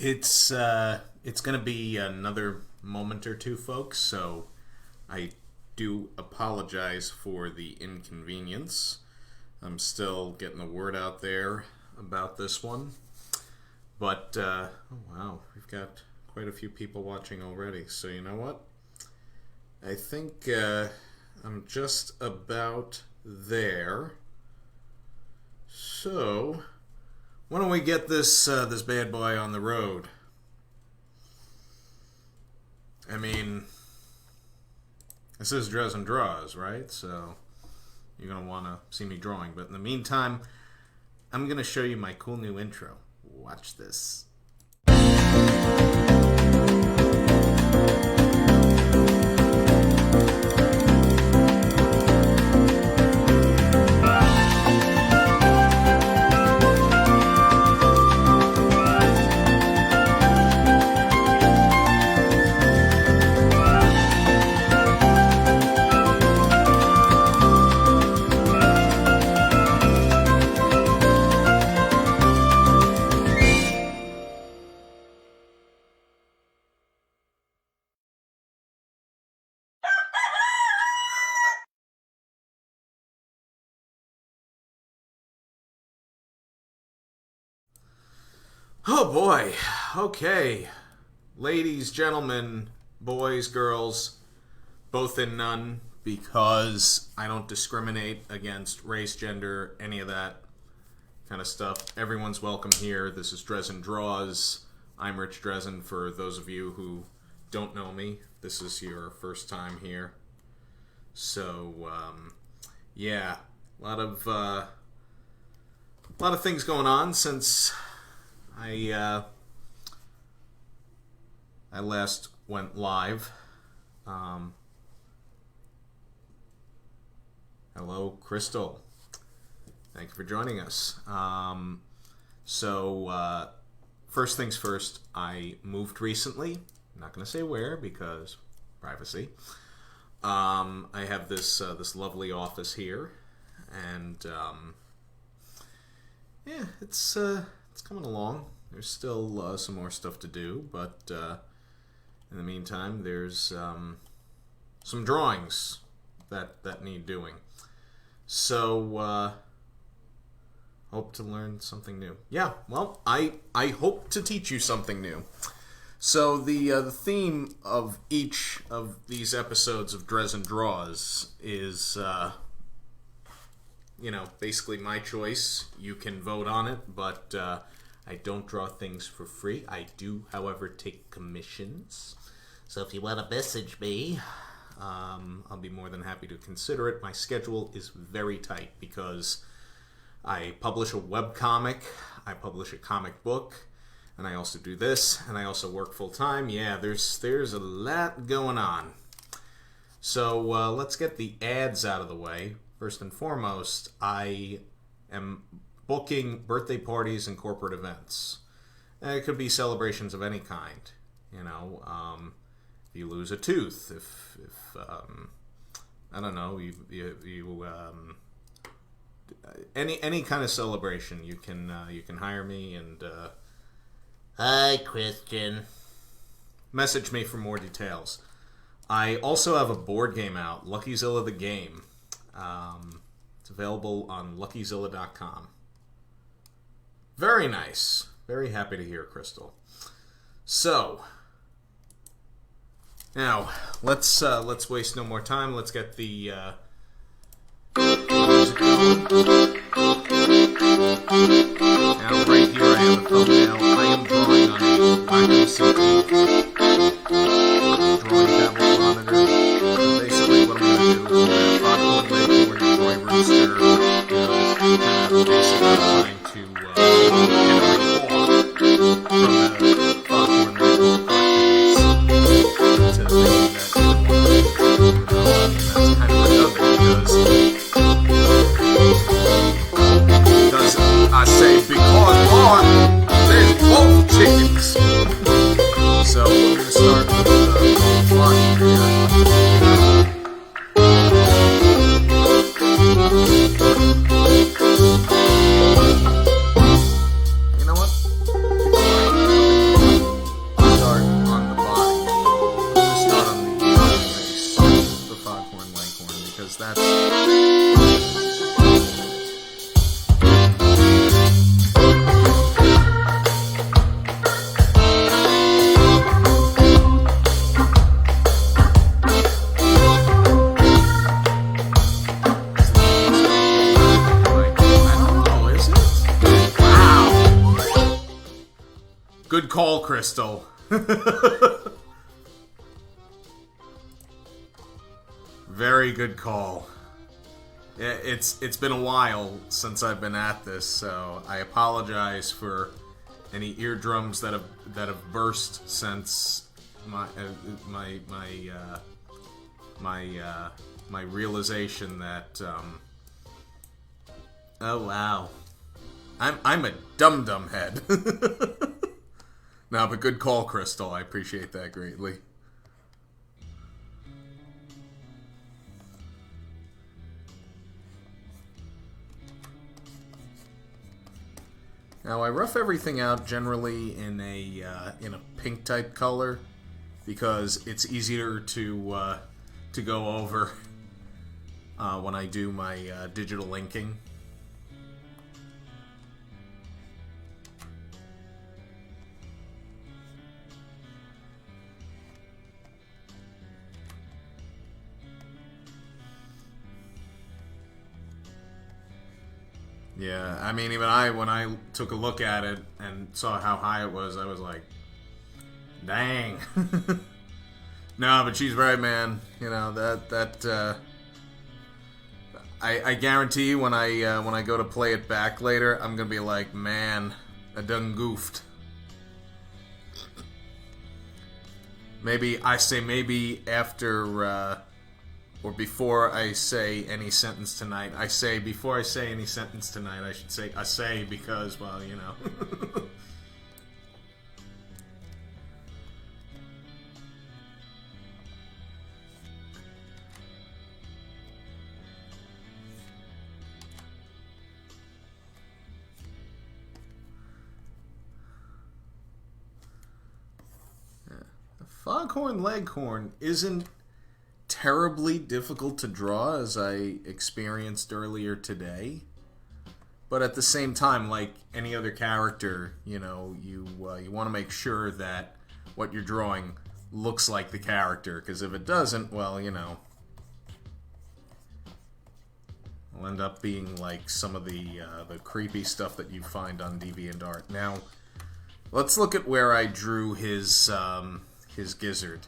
It's gonna be another moment or two, folks, so I do apologize for the inconvenience. I'm still getting the word out there about this one. But, oh wow, we've got quite a few people watching already, so you know what? I think I'm just about there. So, why don't we get this bad boy on the road? I mean, this is Drezen Draws, right? So, you're going to want to see me drawing. But in the meantime, I'm going to show you my cool new intro. Watch this. Oh boy. Okay. Ladies, gentlemen, boys, girls, both and none, because I don't discriminate against race, gender, any of that kind of stuff. Everyone's welcome here. This is Drezen Draws. I'm Rich Drezen. For those of you who don't know me, this is your first time here. So, yeah, a lot of things going on since I last went live. Hello, Crystal. Thank you for joining us. First things first, I moved recently. I'm not going to say where because privacy. I have this lovely office here, and yeah, it's coming along. There's still some more stuff to do, but in the meantime, there's some drawings that need doing. So, hope to learn something new. Yeah, well, I hope to teach you something new. So the theme of each of these episodes of Drezen Draws is, basically my choice. You can vote on it, but I don't draw things for free. I do, however, take commissions. So if you want to message me, I'll be more than happy to consider it. My schedule is very tight because I publish a webcomic, I publish a comic book, and I also do this, and I also work full-time. Yeah, there's a lot going on. So let's get the ads out of the way. First and foremost, I am booking birthday parties and corporate events. It could be celebrations of any kind. If you lose a tooth, if I don't know, any kind of celebration, you can hire me and hi, Christian. Message me for more details. I also have a board game out, LuckyZilla the Game. It's available on LuckyZilla.com. Very nice. Very happy to hear, Crystal. So, now let's waste no more time. Let's get the music going. Now, right here, I have a thumbnail. I am drawing on a Wacom CD drawing tablet monitor. Basically, what I'm going to do is Foghorn Leghorn, Joy Rooster, basically trying to generate thought from the Foghorn Leghorn cartoons into thinking that that's kind of redundant because Good call, Crystal. Very good call. It's been a while since I've been at this, so I apologize for any eardrums that have burst since my realization that oh wow, I'm a dum head. No, but good call, Crystal. I appreciate that greatly. Now I rough everything out generally in a pink type color because it's easier to go over when I do my digital inking. Yeah, I mean, even when I took a look at it and saw how high it was, I was like, dang. No, but she's right, man. You know, I guarantee when I go to play it back later, I'm gonna be like, man, I done goofed. Maybe after or before I say any sentence tonight. Before I say any sentence tonight, I should say I say because, well, you know. Foghorn Leghorn isn't terribly difficult to draw, as I experienced earlier today. But at the same time, like any other character, you know, you want to make sure that what you're drawing looks like the character, because if it doesn't, well, you know, it'll end up being like some of the creepy stuff that you find on DeviantArt. Now, let's look at where I drew his gizzard.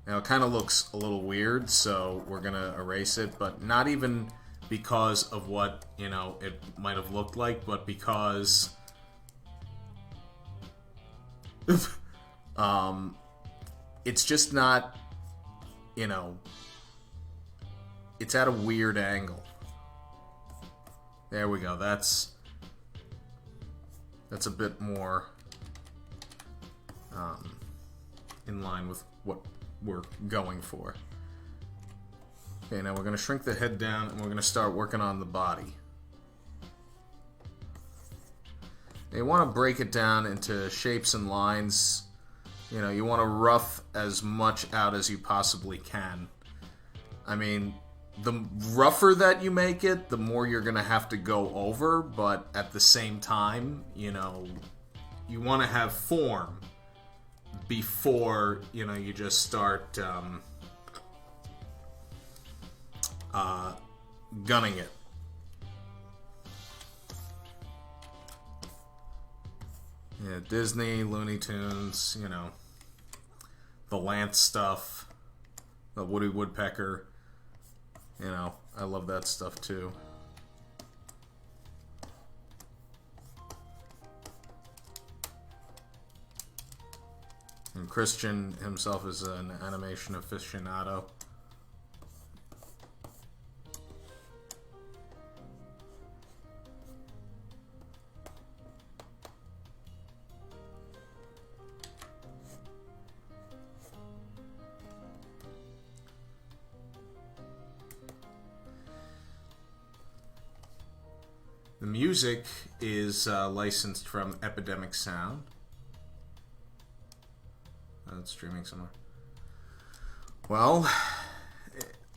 Now, it kind of looks a little weird, so we're going to erase it, but not even because of what, you know, it might have looked like, but because it's just not, you know, it's at a weird angle. There we go. That's a bit more in line with what we're going for. Okay, now we're going to shrink the head down and we're going to start working on the body. Now you want to break it down into shapes and lines. You know, you want to rough as much out as you possibly can. I mean, the rougher that you make it, the more you're going to have to go over, but at the same time, you know, you want to have form before, you know, you just start gunning it. Yeah, Disney, Looney Tunes, you know, the Lance stuff, the Woody Woodpecker, you know, I love that stuff too. And Christian himself is an animation aficionado. The music is licensed from Epidemic Sound. It's streaming somewhere. Well,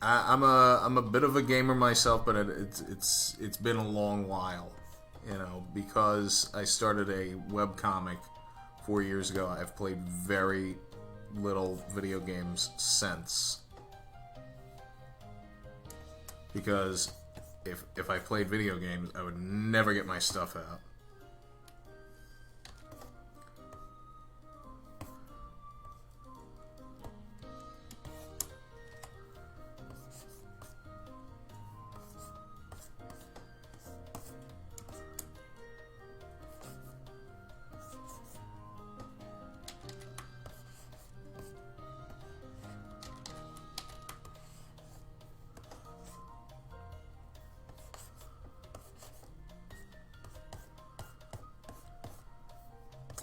I'm a bit of a gamer myself, but it's been a long while, you know, because I started a webcomic 4 years ago. I've played very little video games since, because if I played video games, I would never get my stuff out.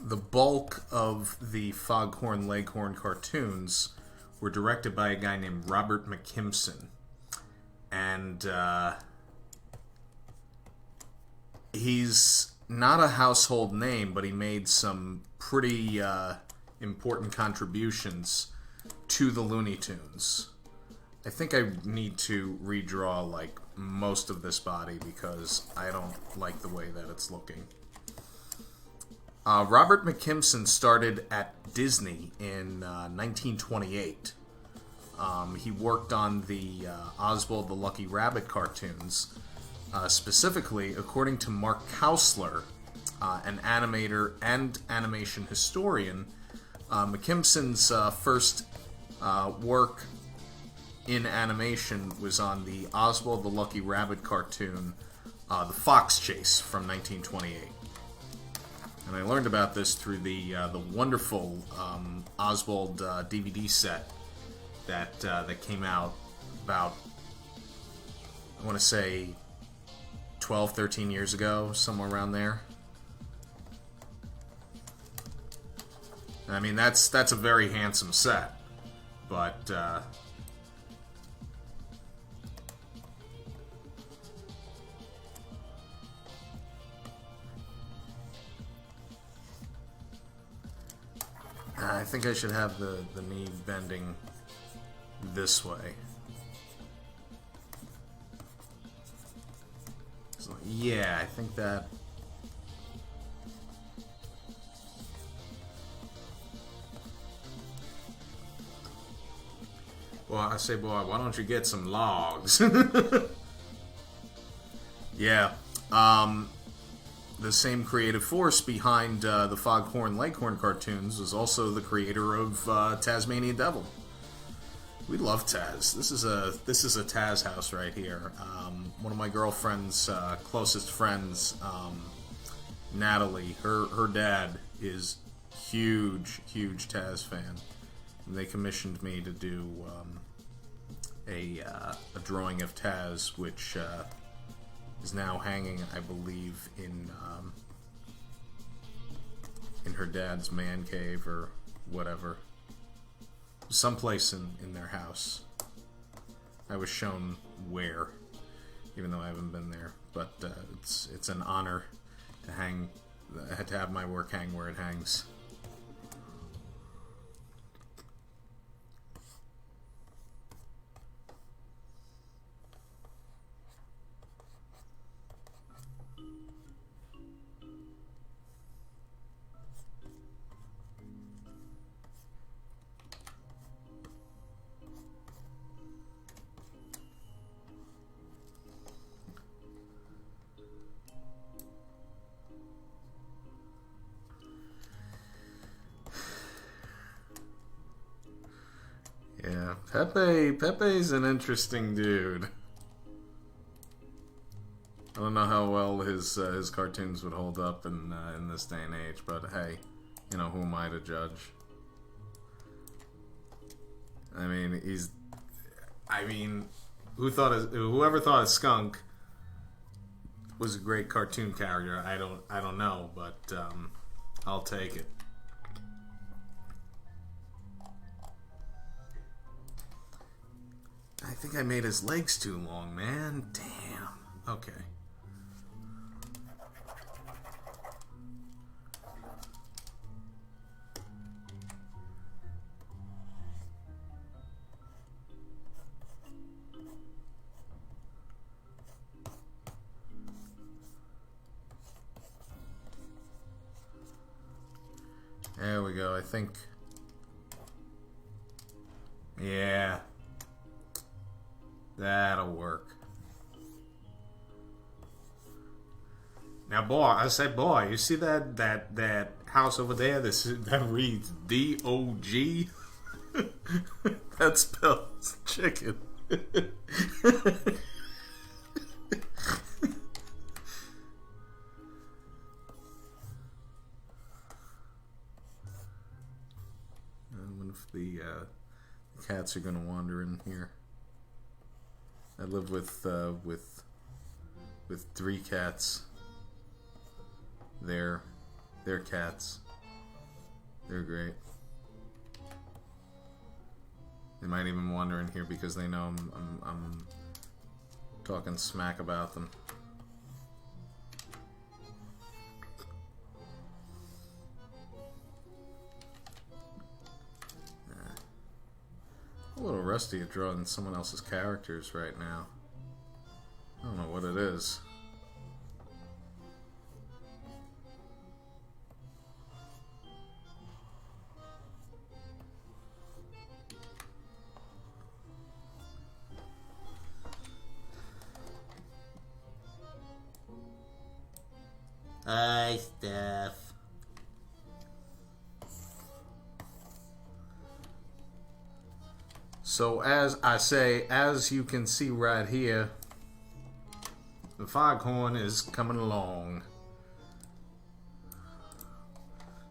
the bulk of the Foghorn Leghorn cartoons were directed by a guy named Robert McKimson. And he's not a household name, but he made some pretty important contributions to the Looney Tunes. I think I need to redraw like most of this body because I don't like the way that it's looking. Robert McKimson started at Disney in 1928. He worked on the Oswald the Lucky Rabbit cartoons. Specifically, according to Mark Kausler, an animator and animation historian, McKimson's first work in animation was on the Oswald the Lucky Rabbit cartoon, The Fox Chase from 1928. And I learned about this through the wonderful Oswald DVD set that came out about, I want to say, 12, 13 years ago, somewhere around there. I mean, that's a very handsome set, but I think I should have the knee bending this way. So, yeah, I think that... Well, I say, boy, why don't you get some logs? Yeah. The same creative force behind the Foghorn Leghorn cartoons was also the creator of Tasmanian Devil. We love Taz. This is a Taz house right here. One of my girlfriend's closest friends, Natalie, her dad is huge Taz fan. And they commissioned me to do a drawing of Taz, which is now hanging, I believe, in her dad's man cave or whatever. Someplace in their house. I was shown where, even though I haven't been there. But it's an honor to have my work hang where it hangs. Yeah, Pepe's an interesting dude. I don't know how well his cartoons would hold up in this day and age, but hey, you know, who am I to judge? I mean, whoever thought a skunk was a great cartoon character, I don't know, but I'll take it. I think I made his legs too long, man. Damn. Okay. There we go, I think. Yeah. That'll work. Now, boy, I say, boy, you see that house over there that reads D-O-G? That spells chicken. I wonder if the cats are going to wander in here. I live with 3 cats. They're cats. They're great. They might even wander in here because they know I'm talking smack about them. A little rusty at drawing someone else's characters right now. I don't know what it is. Hi, Steph. So as you can see right here, the foghorn is coming along.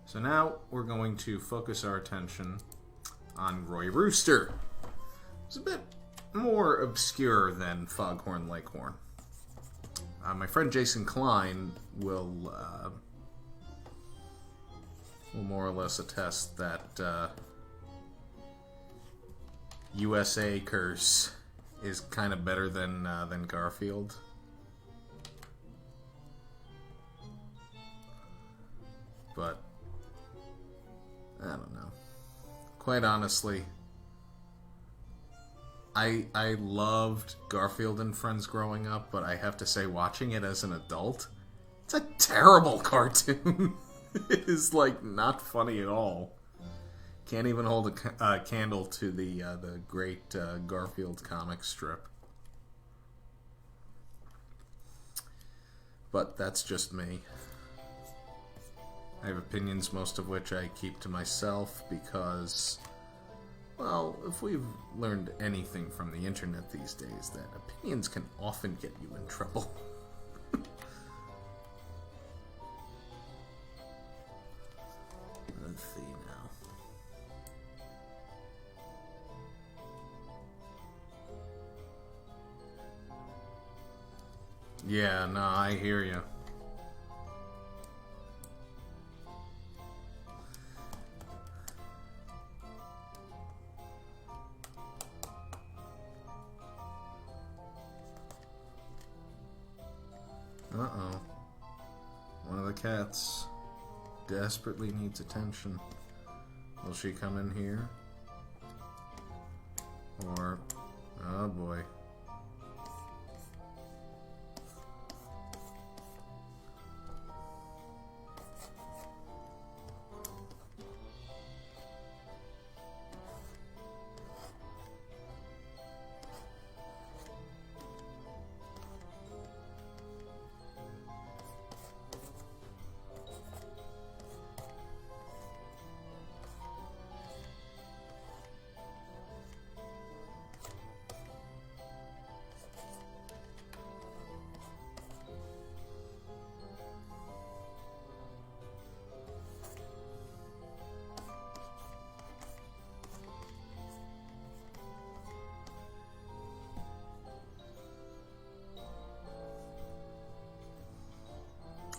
So now we're going to focus our attention on Roy Rooster. It's a bit more obscure than Foghorn Leghorn. My friend Jason Klein will more or less attest that USA Curse is kind of better than Garfield. But I don't know. Quite honestly, I loved Garfield and Friends growing up, but I have to say, watching it as an adult, it's a terrible cartoon. It is, like, not funny at all. Can't even hold a candle to the great Garfield comic strip. But that's just me. I have opinions, most of which I keep to myself because, well, if we've learned anything from the internet these days, that opinions can often get you in trouble. Let's see now. Yeah, no, I hear you. Uh-oh. One of the cats desperately needs attention. Will she come in here? Or... oh boy.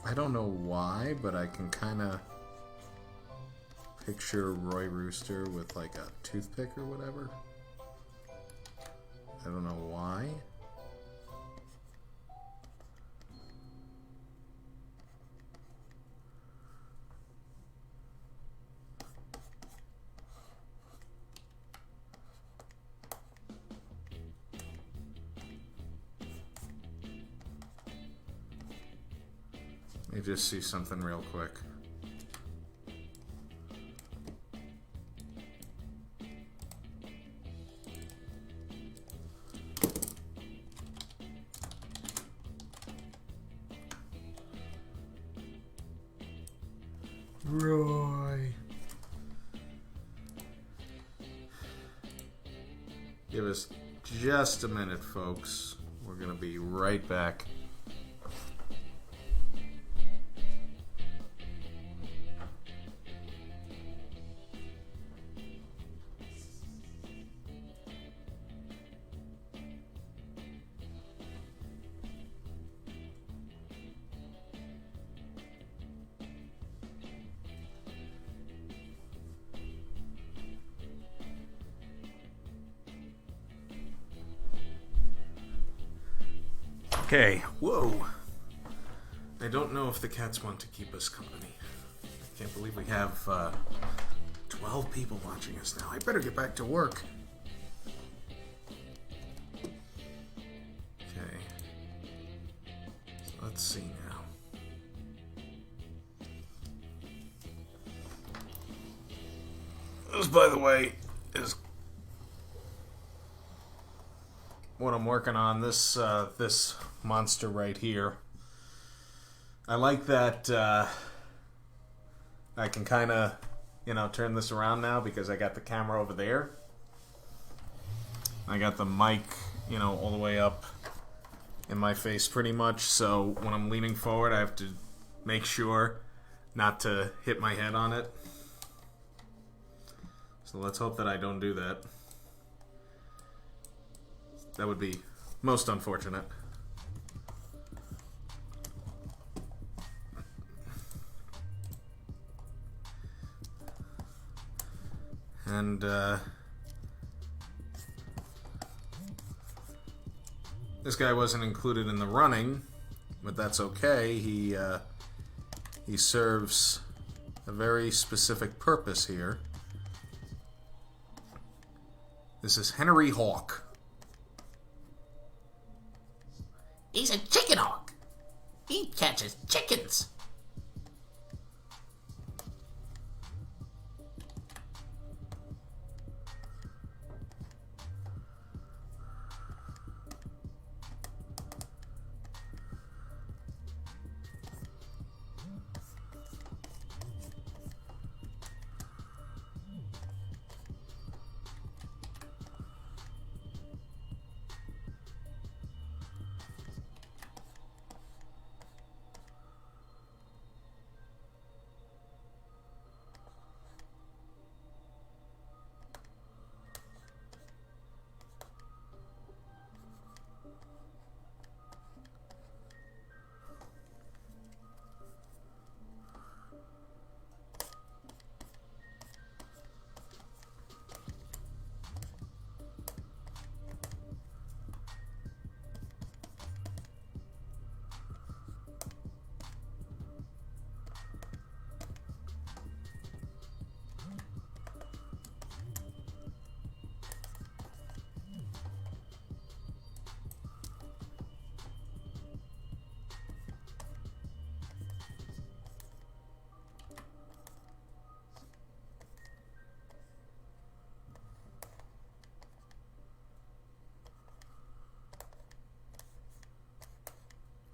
I don't know why, but I can kind of picture Roy Rooster with like a toothpick or whatever. I don't know why. Let me just see something real quick. Roy. Give us just a minute, folks. We're gonna be right back. Okay, whoa. I don't know if the cats want to keep us company. I can't believe we have 12 people watching us now. I better get back to work. Okay. So let's see now. This, by the way, is what I'm working on. This this monster right here. I like that I can kind of, turn this around now because I got the camera over there. I got the mic, all the way up in my face pretty much. So when I'm leaning forward, I have to make sure not to hit my head on it. So let's hope that I don't do that. That would be most unfortunate. And this guy wasn't included in the running, but that's okay. He serves a very specific purpose here. This is Henry Hawk. He's a chicken hawk. He catches chickens.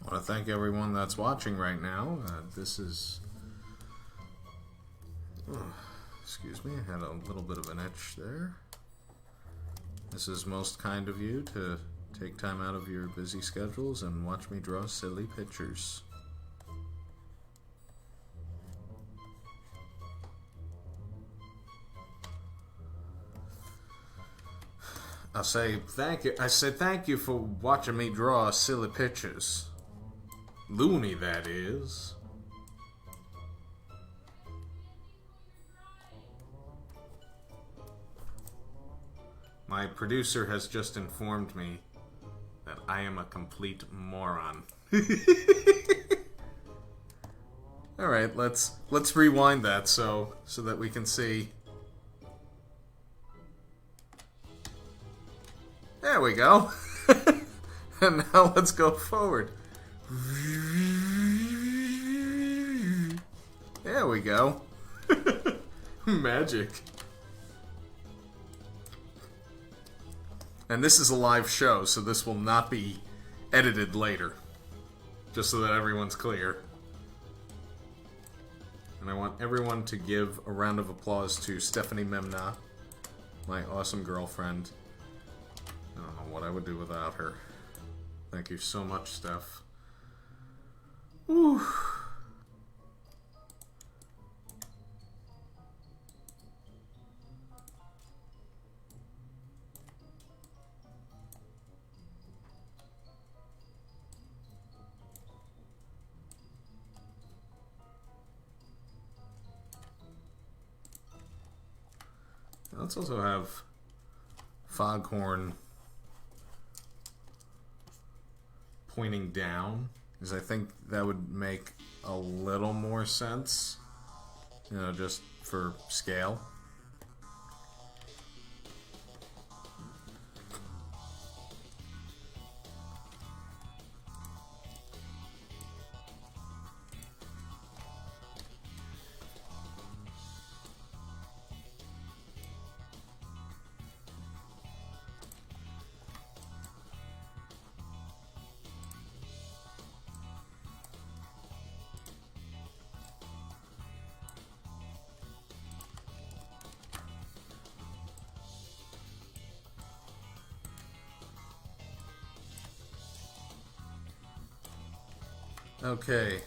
I want to thank everyone that's watching right now. This is... excuse me, I had a little bit of an itch there. This is most kind of you to take time out of your busy schedules and watch me draw silly pictures. I say thank you for watching me draw silly pictures. Loony, that is. My producer has just informed me that I am a complete moron. All right, let's rewind that so that we can see. There we go. And now let's go forward. There we go. Magic. And this is a live show, so this will not be edited later. Just so that everyone's clear. And I want everyone to give a round of applause to Stephanie Memna, my awesome girlfriend. I don't know what I would do without her. Thank you so much, Steph. Whew. Let's also have Foghorn pointing down, because I think that would make a little more sense, you know, just for scale. Okay,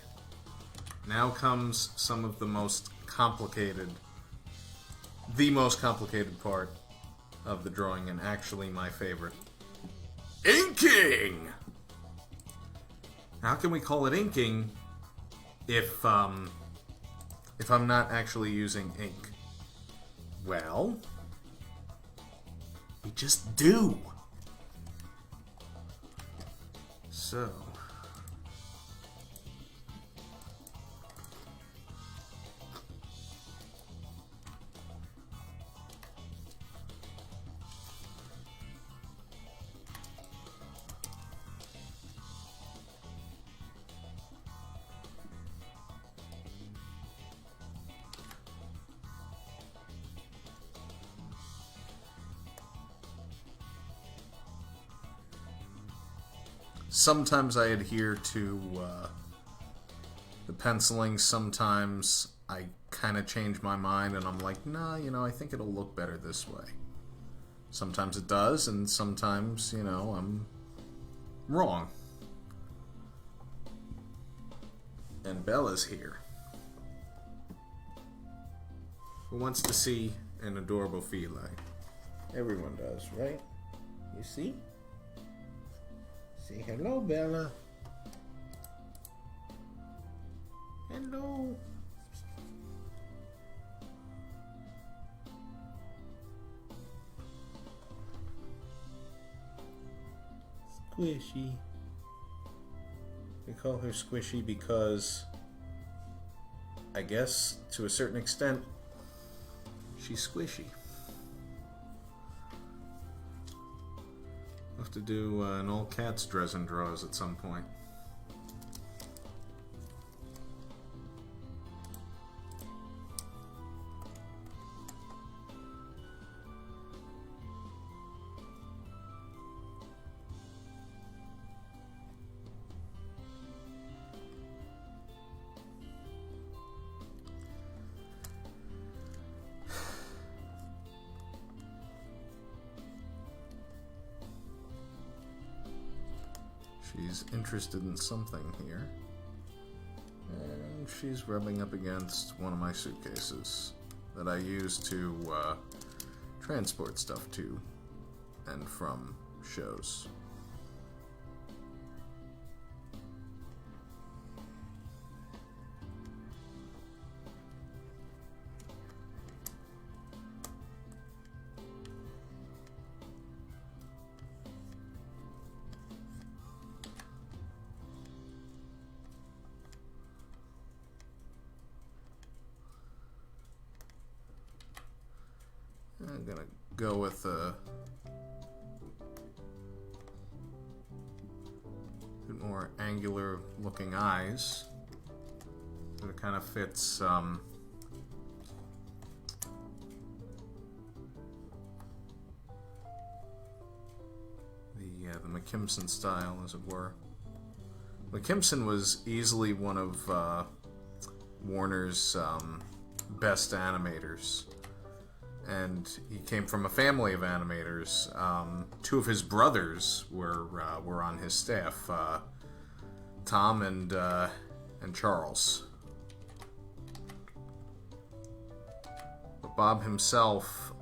now comes some of the most complicated part of the drawing, and actually my favorite. Inking! How can we call it inking if I'm not actually using ink? Well, we just do. So... sometimes I adhere to the penciling. Sometimes I kind of change my mind and I'm like, nah, you know, I think it'll look better this way. Sometimes it does, and sometimes, you know, I'm wrong. And Bella's here. Who wants to see an adorable feline? Everyone does, right? You see? Say hello, Bella. Hello. Squishy. We call her Squishy because, I guess, to a certain extent, she's squishy. We'll have to do an all cats Drezen draws at some point. She's interested in something here. And she's rubbing up against one of my suitcases that I use to transport stuff to and from shows. I'm gonna go with a bit more angular looking eyes. So it kind of fits the McKimson style, as it were. McKimson was easily one of Warner's best animators. And he came from a family of animators. Two of his brothers were on his staff, Tom and Charles. But Bob himself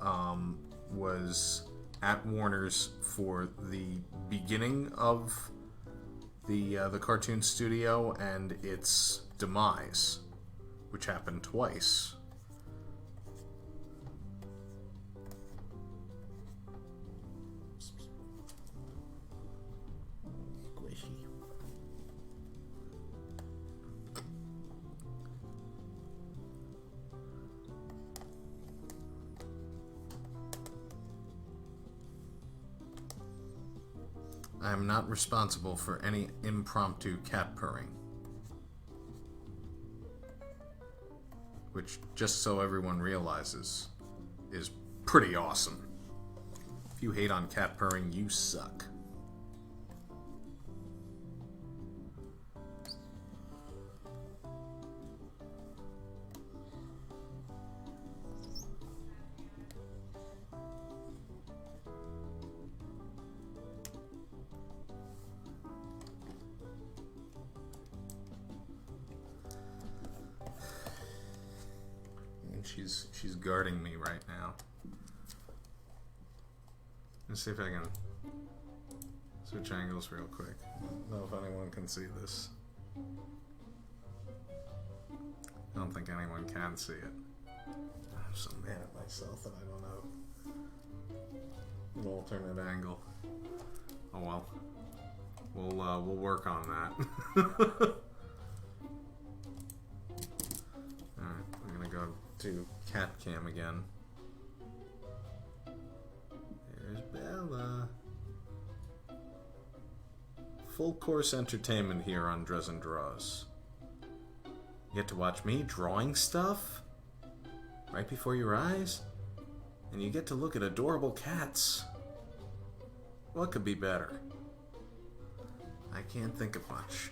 was at Warner's for the beginning of the cartoon studio and its demise, which happened twice. I am not responsible for any impromptu cat purring. Which, just so everyone realizes, is pretty awesome. If you hate on cat purring, you suck. She's guarding me right now. Let's see if I can switch angles real quick. I don't know if anyone can see this. I don't think anyone can see it. I'm so mad at myself that I don't know an alternate angle. Oh well. We'll work on that. Alright, we're gonna go to cat cam again. There's Bella. Full course entertainment here on Drezen Draws. You get to watch me drawing stuff right before your eyes, and you get to look at adorable cats. What could be better? I can't think of much.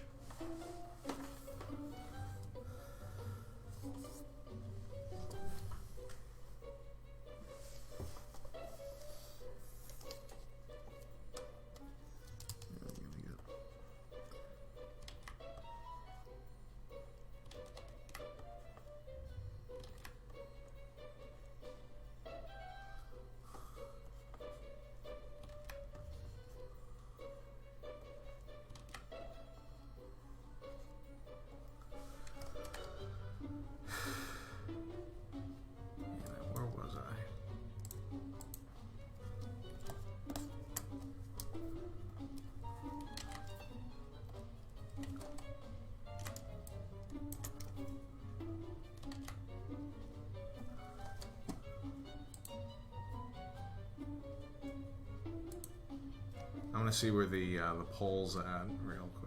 I want to see where the poll's at real quick.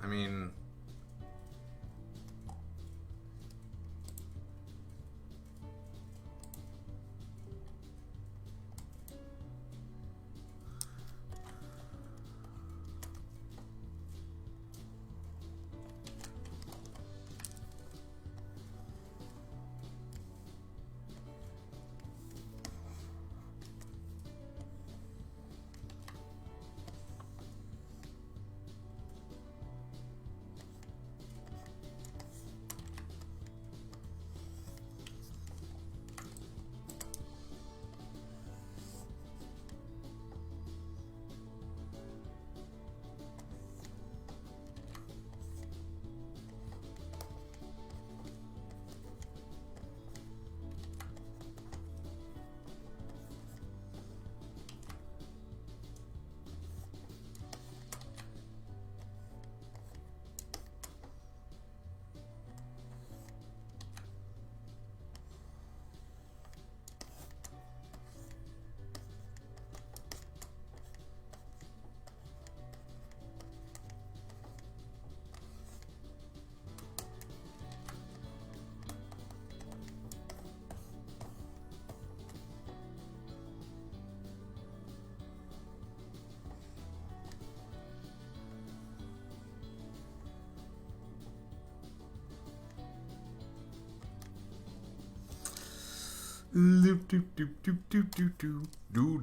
I mean, loop doop doop doop doop doop doop doo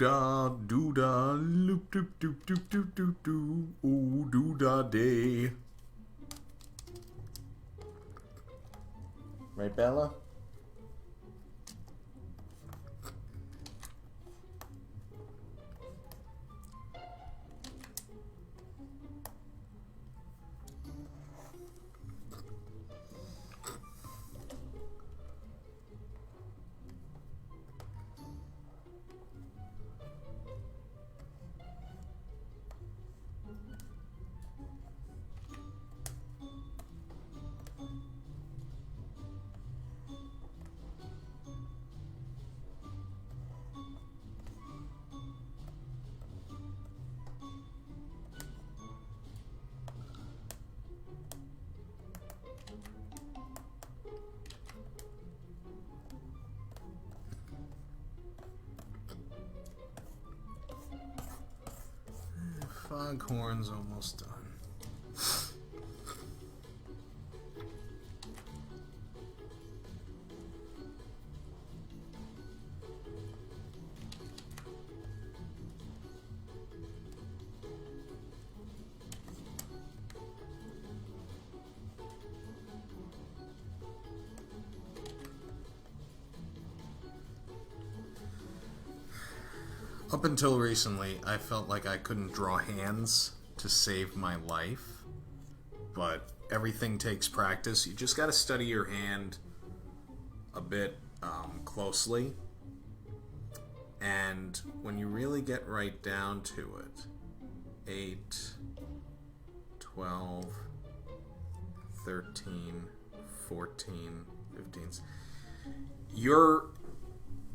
da loop doop doop doop doop doop doo ooh doo da day. Right, Bella? Foghorn's almost done. Up until recently, I felt like I couldn't draw hands to save my life, but everything takes practice. You just got to study your hand a bit closely, and when you really get right down to it, 8, 12, 13, 14, 15,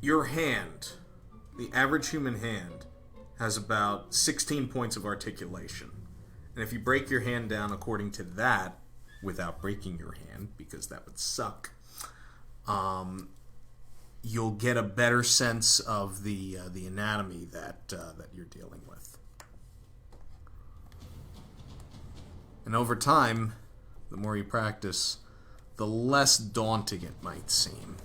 your hand, the average human hand, has about 16 points of articulation. And if you break your hand down according to that, without breaking your hand, because that would suck, you'll get a better sense of the anatomy that you're dealing with. And over time, the more you practice, the less daunting it might seem.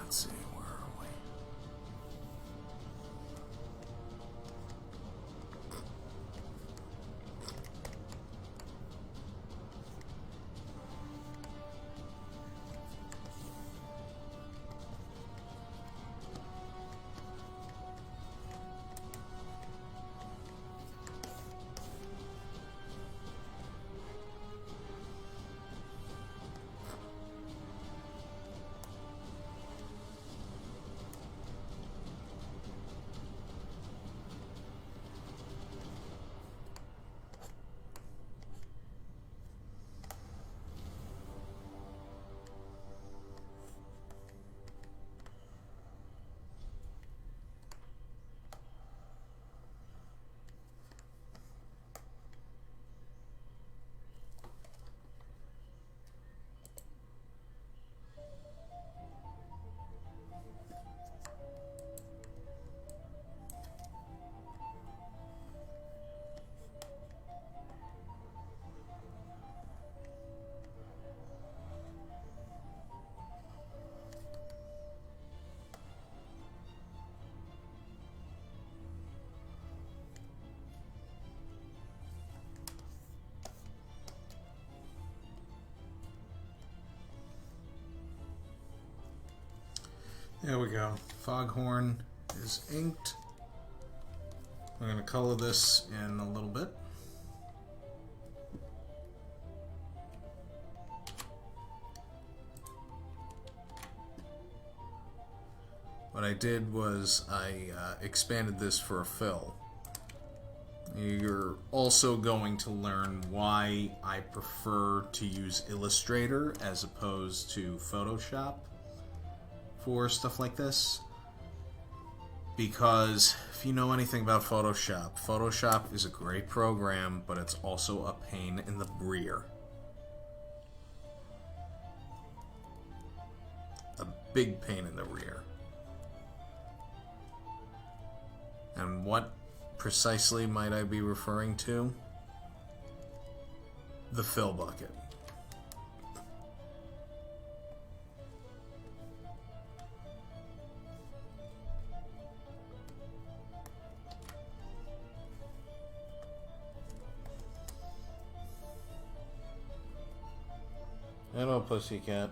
Let's see, where are we? There we go. Foghorn is inked. I'm going to color this in a little bit. What I did was I expanded this for a fill. You're also going to learn why I prefer to use Illustrator as opposed to Photoshop for stuff like this. Because if you know anything about Photoshop, Photoshop is a great program, but it's also a pain in the rear. A big pain in the rear. And what precisely might I be referring to? The fill bucket. Hello, pussycat.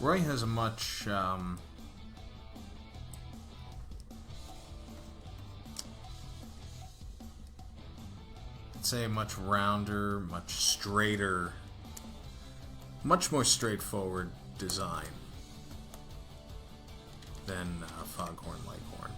Roy has a much, I'd say a much rounder, much straighter, much more straightforward design than Foghorn Leghorn.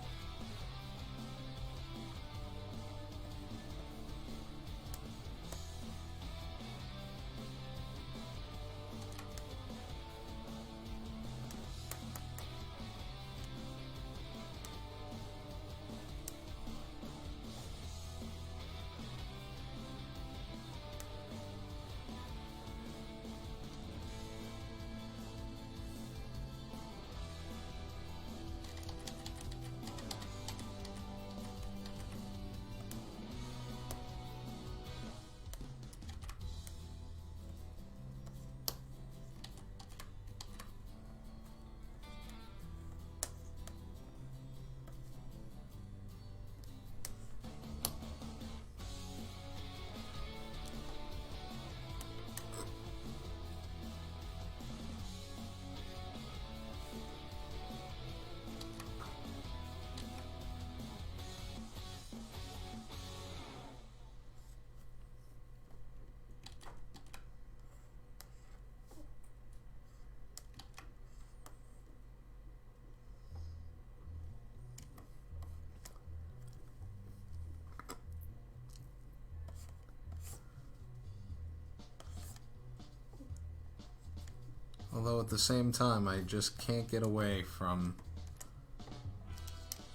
Although at the same time, I just can't get away from,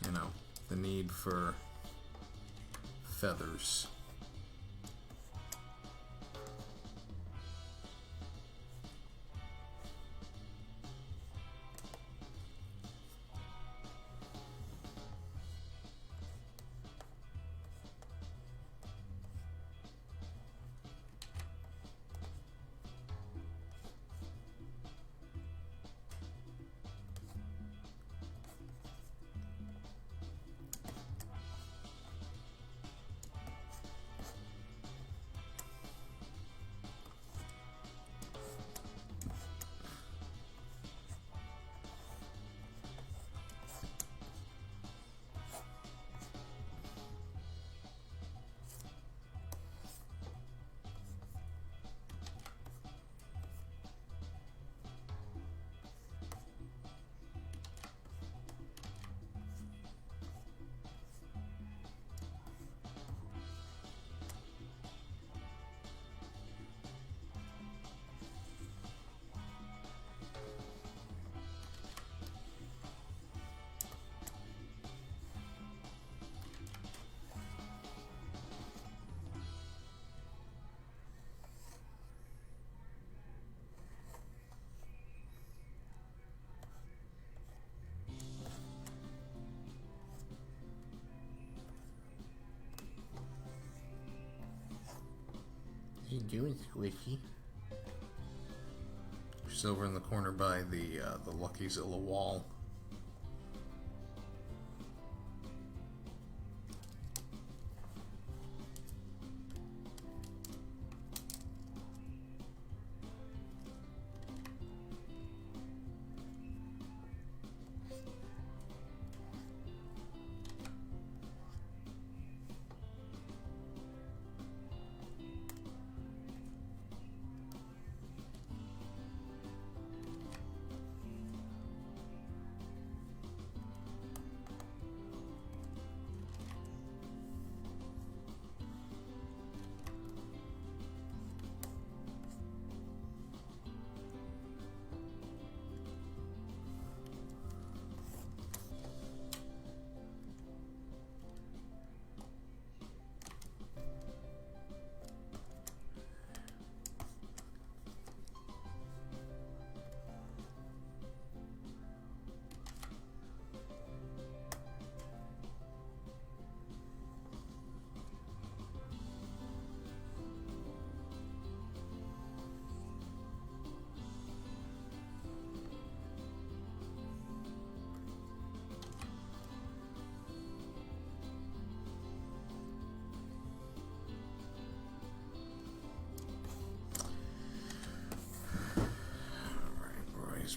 you know, the need for feathers. you doing, Squishy? She's over in the corner by the Luckyzilla wall.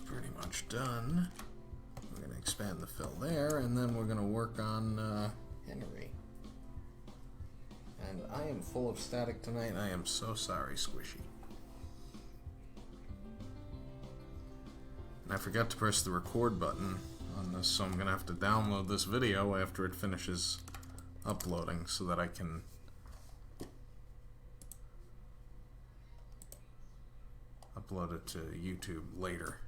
Pretty much done. We're going to expand the fill there, and then we're going to work on Henry. And I am full of static tonight. I am so sorry, Squishy. And I forgot to press the record button on this, so I'm going to have to download this video after it finishes uploading so that I can upload it to YouTube later.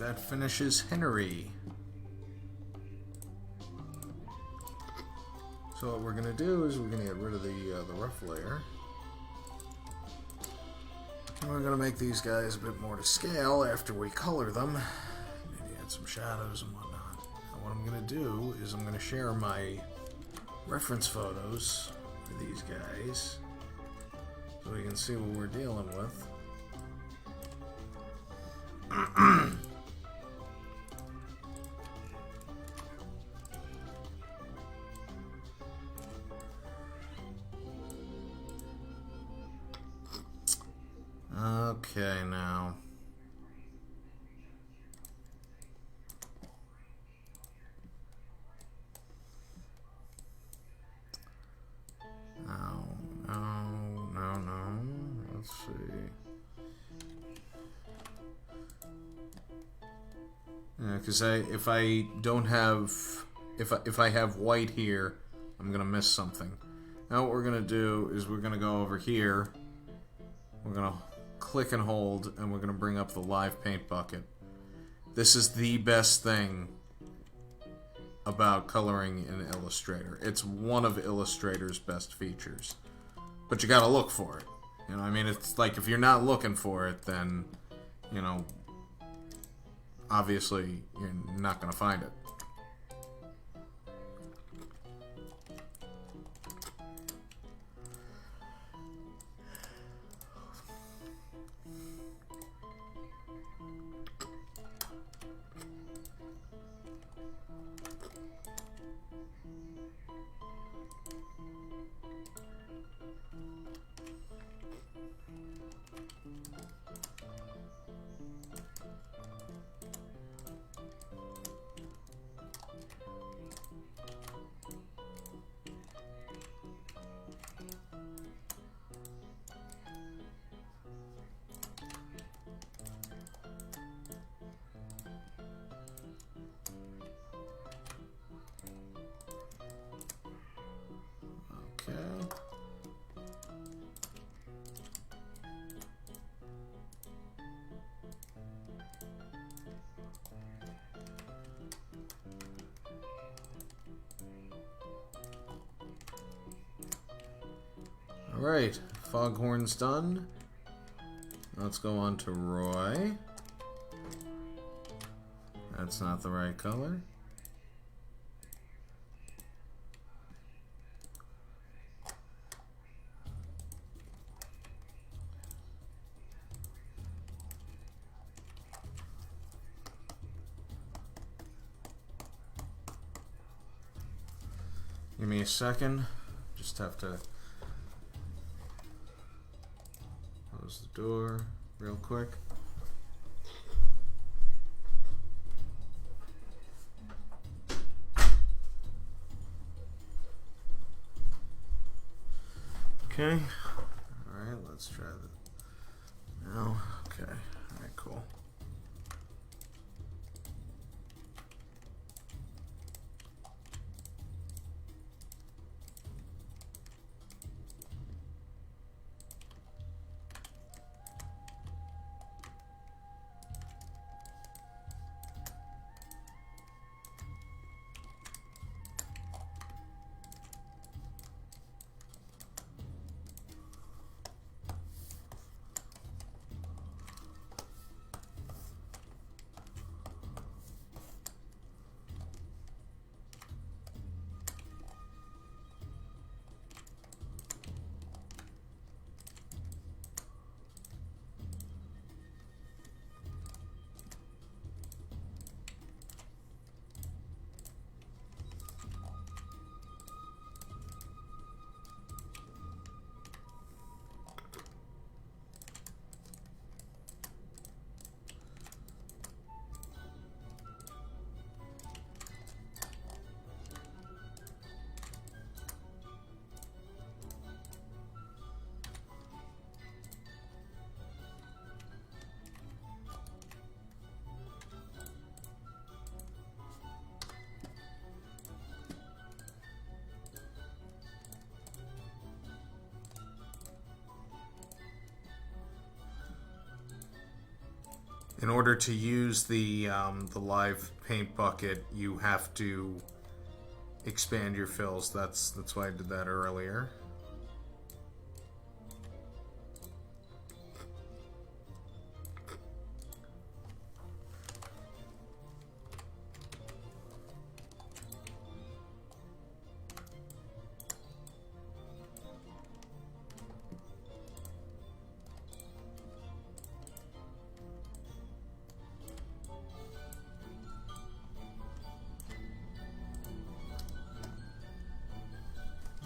that finishes Henry. So what we're going to do is we're going to get rid of the rough layer. And we're going to make these guys a bit more to scale after we color them. Maybe add some shadows and whatnot. And what I'm going to do is I'm going to share my reference photos for these guys so we can see what we're dealing with. Okay, now. No. Let's see. Because if I don't have, if I have white here, I'm gonna miss something. Now what we're gonna do is we're gonna go over here. We're gonna click and hold, and we're gonna bring up the live paint bucket. This is the best thing about coloring in Illustrator. It's one of Illustrator's best features, but you gotta look for it. You know, I mean, it's like if you're not looking for it, then, you know, obviously you're not gonna find it. Okay. Alright, Foghorn's done. Let's go on to Roy. That's not the right color. Give me a second. Just have to close the door real quick. Okay. Alright, let's try that now. Okay. Alright, cool. In order to use the live paint bucket, you have to expand your fills. That's why I did that earlier.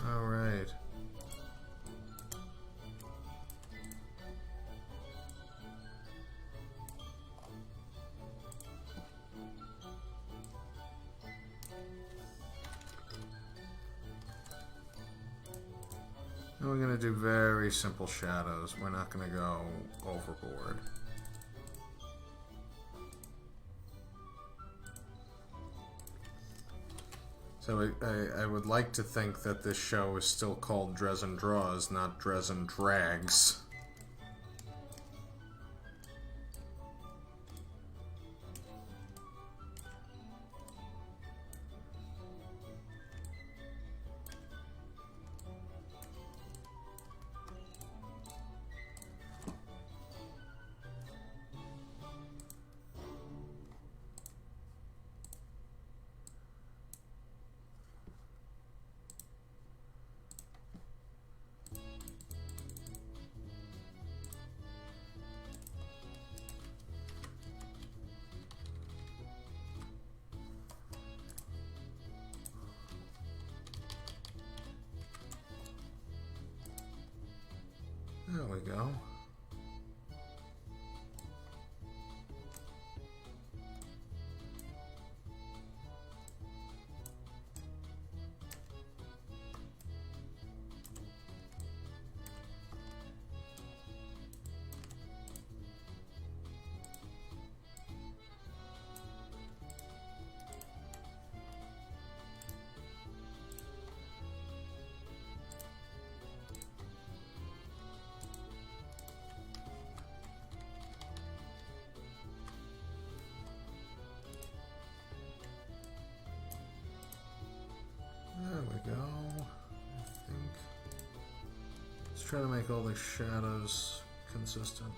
All right. And we're going to do very simple shadows. We're not going to go overboard. So I would like to think that this show is still called Drezen Draws, not Drezen Drags. There we go. There we go. I think. Let's try to make all the shadows consistent.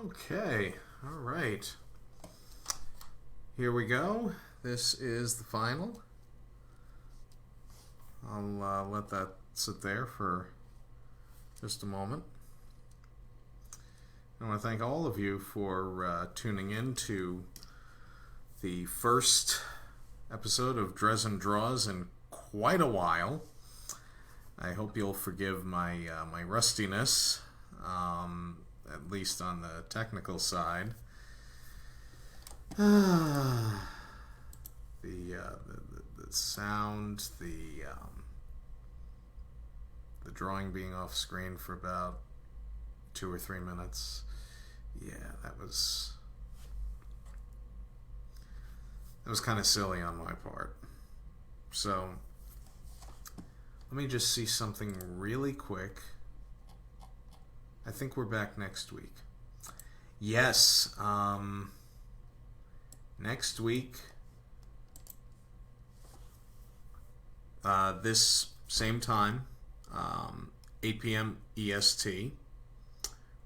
Okay, all right. Here we go. This is the final. I'll let that sit there for just a moment. I want to thank all of you for tuning in to the first episode of Drezen Draws in quite a while. I hope you'll forgive my rustiness, at least on the technical side. The sound, the drawing being off screen for about 2 or 3 minutes. Yeah, that was kind of silly on my part. So let me just see something really quick. I think we're back next week. Yes, next week, this same time, 8 p.m. EST,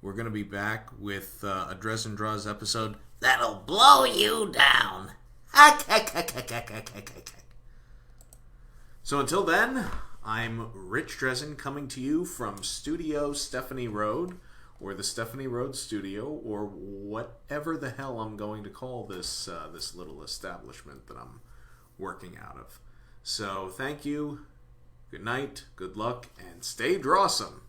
we're going to be back with a Drezen Draws episode That'll blow you down. So until then, I'm Rich Drezen coming to you from Studio Stephanie Road, or the Stephanie Road Studio, or whatever the hell I'm going to call this this little establishment that I'm working out of. So thank you, good night, good luck, and stay drawsome.